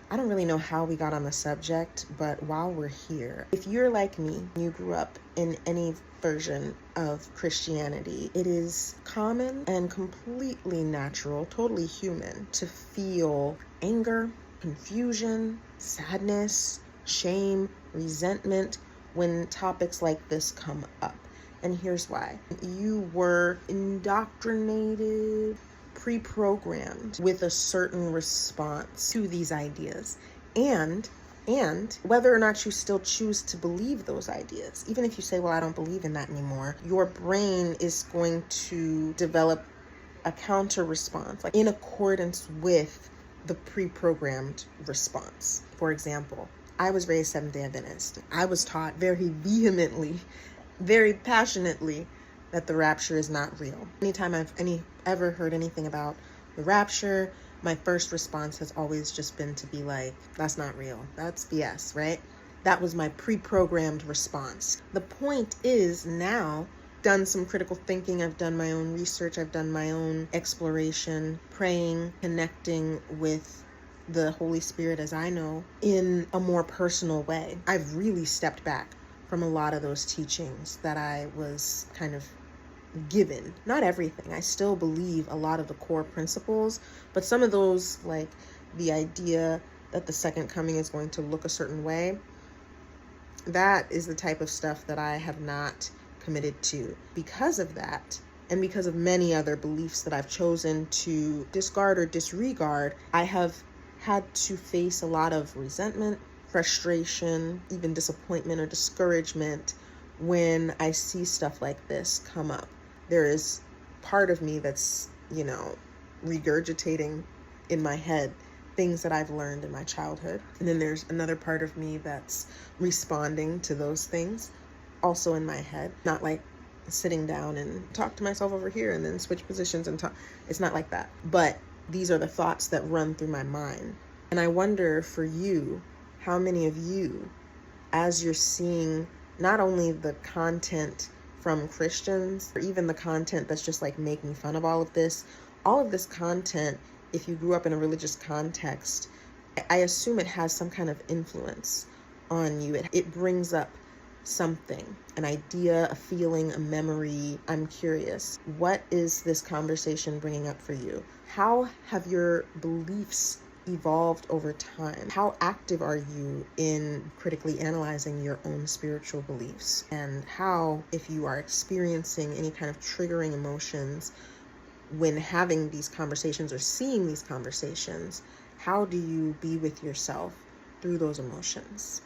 I don't really know how we got on the subject, but while we're here, if you're like me, you grew up in any version of Christianity, it is common and completely natural, totally human, to feel anger, confusion, sadness, shame, resentment when topics like this come up. And here's why. You were indoctrinated, pre-programmed with a certain response to these ideas. And whether or not you still choose to believe those ideas, even if you say, well, I don't believe in that anymore, your brain is going to develop a counter response, like in accordance with the pre-programmed response. For example, I was raised Seventh-day Adventist. I was taught very vehemently, very passionately, that the rapture is not real. Anytime I've ever heard anything about the rapture, my first response has always just been to be like, that's not real. That's BS, right? That was my pre-programmed response. The point is, now, done some critical thinking, I've done my own research, I've done my own exploration, praying, connecting with the Holy Spirit as I know in a more personal way. I've really stepped back from a lot of those teachings that I was kind of given. Not everything. I still believe a lot of the core principles, but some of those, like the idea that the second coming is going to look a certain way, that is the type of stuff that I have not committed to. Because of that, and because of many other beliefs that I've chosen to discard or disregard, I have had to face a lot of resentment, frustration, even disappointment or discouragement when I see stuff like this come up. There is part of me that's, regurgitating in my head things that I've learned in my childhood. And then there's another part of me that's responding to those things also in my head. Not like sitting down and talk to myself over here and then switch positions and talk. It's not like that. But these are the thoughts that run through my mind. And I wonder for you, how many of you, as you're seeing not only the content from Christians, or even the content that's just like making fun of all of this content, if you grew up in a religious context, I assume it has some kind of influence on you. It brings up something, an idea, a feeling, a memory. I'm curious, what is this conversation bringing up for you? How have your beliefs evolved over time? How active are you in critically analyzing your own spiritual beliefs? And how, if you are experiencing any kind of triggering emotions when having these conversations or seeing these conversations, how do you be with yourself through those emotions?